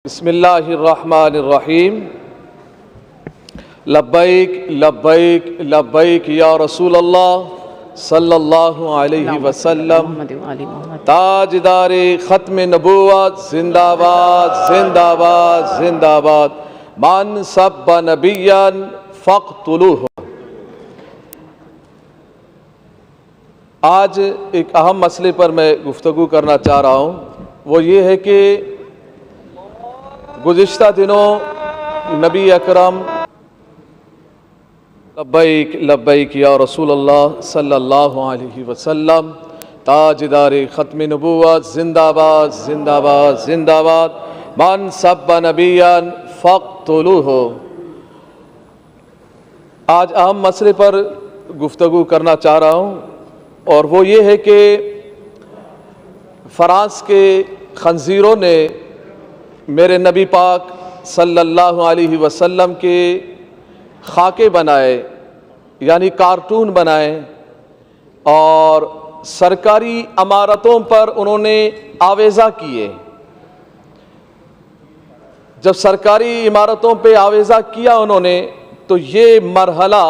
بسم اللہ الرحمن الرحیم لبیک لبیک لبیک یا رسول اللہ صلی اللہ علیہ وسلم تاجدار ختم نبوت زندہ باد زندہ باد زندہ باد من سب نبیا فاقتلوہ۔ آج ایک اہم مسئلے پر میں گفتگو کرنا چاہ رہا ہوں، وہ یہ ہے کہ گزشتہ دنوں نبی اکرم لبیک لبیک یا رسول اللہ صلی اللہ علیہ وسلم تاجدار ختم نبوت زندہ باد زندہ باد زندہ باد من سب نبیا فاقتلوہ۔ آج اہم مسئلے پر گفتگو کرنا چاہ رہا ہوں، اور وہ یہ ہے کہ فرانس کے خنزیروں نے میرے نبی پاک صلی اللہ علیہ وسلم کے خاکے بنائے، یعنی کارٹون بنائے، اور سرکاری عمارتوں پر انہوں نے آویزہ کیے۔ جب سرکاری عمارتوں پہ آویزہ کیا انہوں نے، تو یہ مرحلہ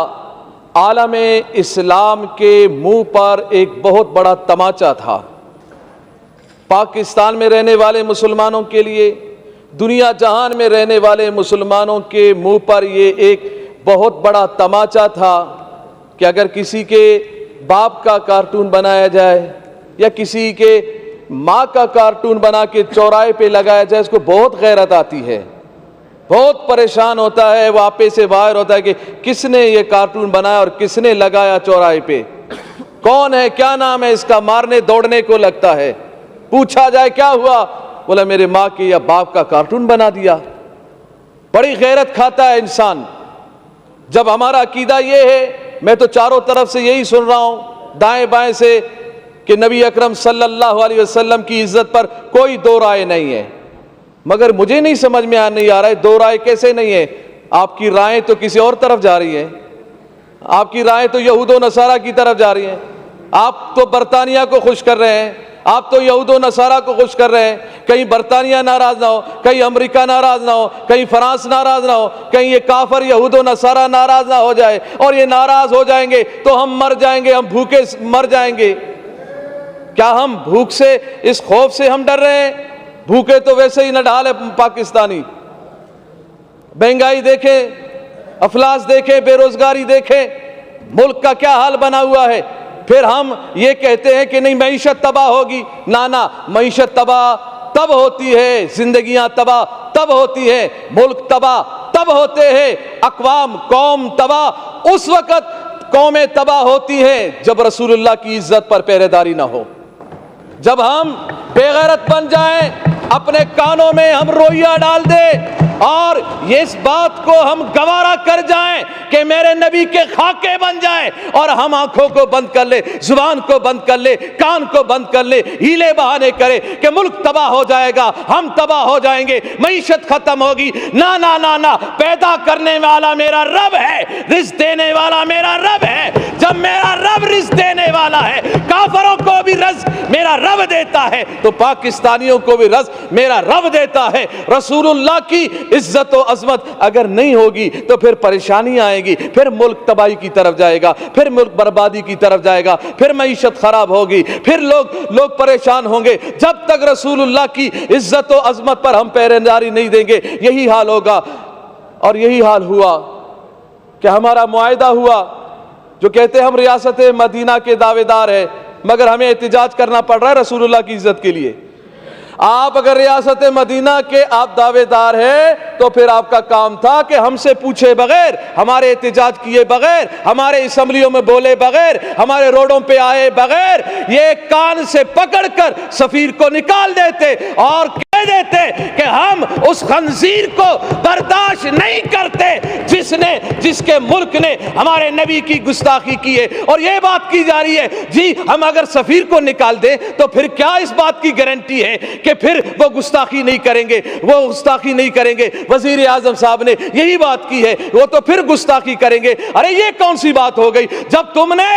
عالم اسلام کے منہ پر ایک بہت بڑا تماچا تھا۔ پاکستان میں رہنے والے مسلمانوں کے لیے، دنیا جہان میں رہنے والے مسلمانوں کے منہ پر یہ ایک بہت بڑا تماچا تھا کہ اگر کسی کے باپ کا کارٹون بنایا جائے یا کسی کے ماں کا کارٹون بنا کے چوراہے پہ لگایا جائے، اس کو بہت غیرت آتی ہے، بہت پریشان ہوتا ہے، وہ آپے سے باہر ہوتا ہے کہ کس نے یہ کارٹون بنایا اور کس نے لگایا چوراہے پہ، کون ہے، کیا نام ہے اس کا، مارنے دوڑنے کو لگتا ہے۔ پوچھا جائے کیا ہوا، بولا میرے ماں کے یا باپ کا کارٹون بنا دیا۔ بڑی غیرت کھاتا ہے انسان۔ جب ہمارا عقیدہ یہ ہے، میں تو چاروں طرف سے یہی سن رہا ہوں، دائیں بائیں سے، کہ نبی اکرم صلی اللہ علیہ وسلم کی عزت پر کوئی دو رائے نہیں ہے، مگر مجھے نہیں سمجھ میں نہیں آ رہا ہے دو رائے کیسے نہیں ہے۔ آپ کی رائے تو کسی اور طرف جا رہی ہیں، آپ کی رائے تو یہود و نصارہ کی طرف جا رہی ہیں۔ آپ تو برطانیہ کو خوش کر رہے ہیں، آپ تو یہود و نصارہ کو خوش کر رہے ہیں۔ کہیں برطانیہ ناراض نہ ہو، کہیں امریکہ ناراض نہ ہو، کہیں فرانس ناراض نہ ہو، کہیں یہ کافر یہود و نصارہ ناراض نہ ہو جائے، اور یہ ناراض ہو جائیں گے تو ہم مر جائیں گے، ہم بھوکے مر جائیں گے۔ کیا ہم بھوک سے، اس خوف سے ہم ڈر رہے ہیں؟ بھوکے تو ویسے ہی نہ ڈھال ہے پاکستانی۔ مہنگائی دیکھیں، افلاس دیکھیں، بے روزگاری دیکھیں، ملک کا کیا حال بنا ہوا ہے۔ پھر ہم یہ کہتے ہیں کہ نہیں معیشت تباہ ہوگی۔ نہ، معیشت تباہ تب ہوتی ہے، زندگیاں تباہ تب ہوتی ہے، ملک تباہ تب ہوتے ہیں، اقوام قوم تباہ اس وقت قومیں تباہ ہوتی ہیں جب رسول اللہ کی عزت پر پہرے داری نہ ہو، جب ہم بے غیرت بن جائیں، اپنے کانوں میں ہم روئیہ ڈال دیں اور اس بات کو ہم گوارا کر جائیں کہ میرے نبی کے خاکے بن جائیں، اور ہم آنکھوں کو بند کر لے، زبان کو بند کر لے، کان کو بند کر لے، ہیلے بہانے کرے کہ ملک تباہ ہو جائے گا، ہم تباہ ہو جائیں گے، معیشت ختم ہوگی۔ نہ نہ نہ نہ، پیدا کرنے والا میرا رب ہے، رزق دینے والا میرا رب ہے۔ جب میرا رب رزق دینے والا ہے، کافروں کو بھی رزق میرا رب دیتا ہے، تو پاکستانیوں کو بھی رزق میرا رب دیتا ہے۔ رسول اللہ کی عزت و عظمت اگر نہیں ہوگی تو پھر پریشانی آئے گی، پھر ملک تباہی کی طرف جائے گا، پھر ملک بربادی کی طرف جائے گا، پھر معیشت خراب ہوگی، پھر لوگ پریشان ہوں گے۔ جب تک رسول اللہ کی عزت و عظمت پر ہم پہرے داری نہیں دیں گے، یہی حال ہوگا۔ اور یہی حال ہوا کہ ہمارا معاہدہ ہوا، جو کہتے ہیں ہم ریاست مدینہ کے دعوے دار ہیں، مگر ہمیں احتجاج کرنا پڑ رہا ہے رسول اللہ کی عزت کے لیے۔ آپ اگر ریاست مدینہ کے آپ دعوے دار ہیں تو پھر آپ کا کام تھا کہ ہم سے پوچھے بغیر، ہمارے احتجاج کیے بغیر، ہمارے اسمبلیوں میں بولے بغیر، ہمارے روڈوں پہ آئے بغیر، یہ کان سے پکڑ کر سفیر کو نکال دیتے اور کہہ دیتے کہ ہم اس خنزیر کو برداشت نہیں کرتے جس کے ملک نے ہمارے نبی کی گستاخی کی ہے۔ اور یہ بات کی جا رہی ہے جی ہم اگر سفیر کو نکال دیں تو پھر کیا اس بات کی گارنٹی ہے کہ پھر وہ گستاخی نہیں کریں گے، وہ گستاخی نہیں کریں گے۔ وزیر اعظم صاحب نے یہی بات کی ہے، وہ تو پھر گستاخی کریں گے۔ ارے یہ کون سی بات ہو گئی؟ جب تم نے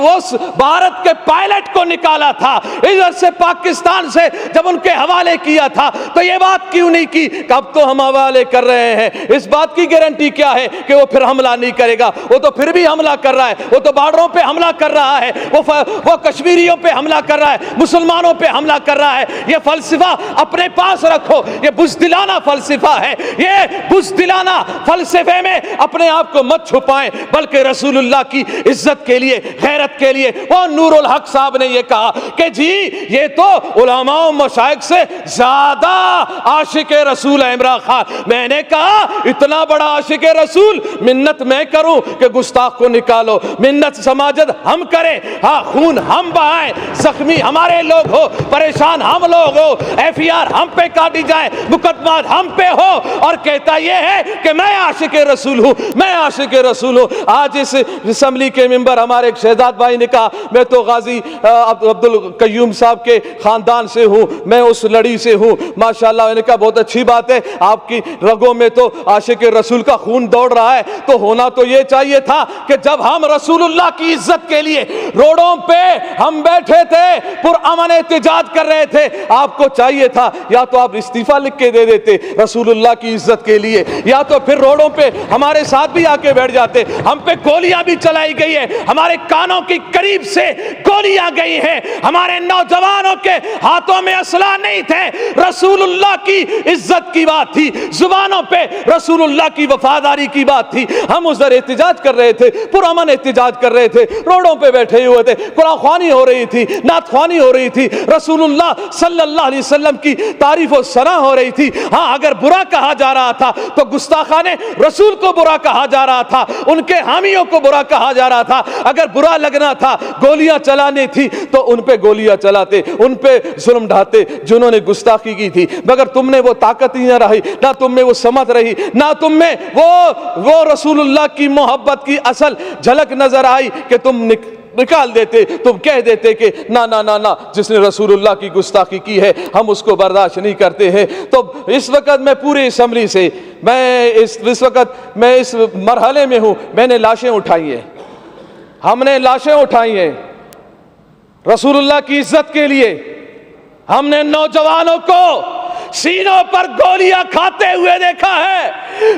اس بھارت کے پائلٹ کو نکالا تھا، ادھر سے پاکستان سے جب ان کے حوالے کیا تھا تو یہ بات کیوں نہیں کی کہ اب تو ہم حوالے کر رہے ہیں؟ اس بات کی گارنٹی کیا ہے کہ وہ پھر حملہ نہیں کرے گا؟ وہ تو پھر بھی حملہ کر رہا ہے، وہ تو بارڈروں پہ حملہ کر رہا ہے، وہ کشمیریوں پہ حملہ کر رہا ہے، مسلمانوں پہ حملہ کر رہا ہے۔ یہ فلسفہ اپنے پاس رکھو، یہ بزدلانہ فلسفہ ہے، یہ بزدلانہ فلسفے میں اپنے آپ کو مت چھپائیں، بلکہ رسول اللہ کی عزت کے لیے، غیرت کے لیے۔ وہ نور الحق صاحب نے یہ کہا کہ جی یہ تو علماء و مشائخ سے زیادہ عاشق رسول ہے عمران خان۔ میں نے کہا اتنا بڑا عاشق رسول، منت میں کروں کہ گستاخ کو نکالو، منت سماجت ہم کریں، ہاں خون ہم بہائیں، زخمی ہمارے لوگ ہو، پریشان ہم لوگ ہو، ایف ای آر ہم پہ کاٹی جائیں، مقدمات ہم پہ ہو، اور کہتا یہ ہے کہ میں عاشق رسول ہوں، میں عاشق رسول ہوں۔ آج اس اسمبلی کے ممبر ہمارے ایک شہزاد بھائی نے کہا میں تو غازی عبد القیوم صاحب کے خاندان سے ہوں، میں اس لڑی سے ہوں، ماشاءاللہ۔ میں نے کہا بہت اچھی بات ہے، آپ کی رگوں میں تو عاشق رسول کا خون دوڑ رہا ہے، تو ہونا تو یہ چاہیے تھا کہ جب ہم رسول اللہ کی عزت کے لیے روڈوں پہ ہم بیٹھے تھے، پرامن احتجاج کر رہے تھے، آپ کو چاہیے تھا یا تو آپ استعفیٰ لکھ کے دے دیتے رسول اللہ کی عزت کے لیے، یا تو پھر روڈوں پہ ہمارے ساتھ بھی آ کے بیٹھ جاتے۔ ہم پہ گولیاں بھی چلائی گئی ہے، ہمارے کانوں کی قریب سے گولیاں گئی ہیں، ہمارے نوجوانوں کے ہاتھوں میں اسلحہ نہیں تھے، رسول اللہ کی عزت کی بات تھی، زبانوں پہ رسول اللہ کی وفاداری کی بات تھی۔ ہم ادھر احتجاج کر رہے تھے، پرامن احتجاج کر رہے تھے، روڈوں پہ بیٹھے ہوئے تھے، قرآن خوانی ہو رہی تھی، نعت خوانی ہو رہی تھی، رسول اللہ صلی اللہ علیہ وسلم کی تعریف و ثنا ہو رہی تھی۔ ہاں اگر برا کہا جا رہا تھا تو گستاخان رسول کو برا کہا جا رہا تھا، ان کے حامیوں کو برا کہا جا رہا تھا۔ اگر برا لگنا تھا، گولیاں چلانے تھی تو ان پہ گولیاں چلاتے، ان پہ ظلم ڈھاتے جنہوں نے گستاخی کی تھی، مگر تم نے وہ طاقت ہی نہ رہی، نہ تم میں وہ سمت رہی، نہ تم میں وہ رسول اللہ کی محبت کی اصل جھلک نظر آئی کہ تم نکال دیتے، تم کہہ دیتے کہ نا نا نا نا، جس نے رسول اللہ کی گستاخی کی ہے ہم اس کو برداشت نہیں کرتے ہیں۔ تو اس وقت میں پورے اسمبلی سے اس وقت میں اس مرحلے میں ہوں، میں نے لاشیں اٹھائی ہیں، ہم نے لاشیں اٹھائی ہیں رسول اللہ کی عزت کے لیے۔ ہم نے نوجوانوں کو سینوں پر گولیاں کھاتے ہوئے دیکھا ہے،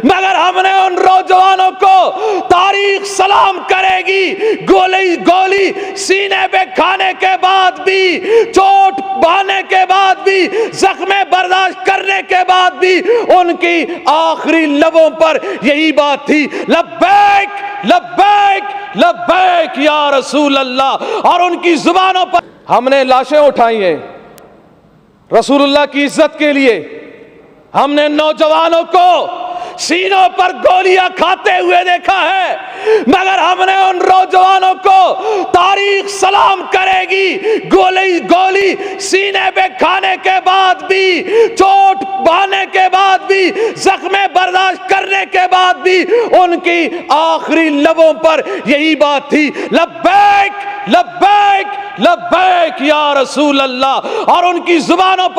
مگر ہم نے ان نوجوانوں کو تاریخ سلام کرے گی، گولی سینے پہ کھانے کے بعد بھی، چوٹ بہانے کے بعد بھی، زخم برداشت کرنے کے بعد بھی ان کی آخری لبوں پر یہی بات تھی، لبیک لبیک لبیک یا رسول اللہ۔ اور ان کی زبانوں پر ہم نے لاشیں اٹھائی ہیں رسول اللہ کی عزت کے لیے۔ ہم نے نوجوانوں کو سینوں پر گولیاں کھاتے ہوئے دیکھا ہے، مگر ہم نے ان نوجوانوں کو تاریخ سلام کرے گی، گولی سینے پہ کھانے کے بعد بھی، چوٹ بہانے کے بعد بھی، زخم برداشت کرنے کے بعد بھی ان کی آخری لبوں پر یہی بات تھی، لبیک لبیک لبیک یا رسول اللہ۔ اور ان کی زبانوں پر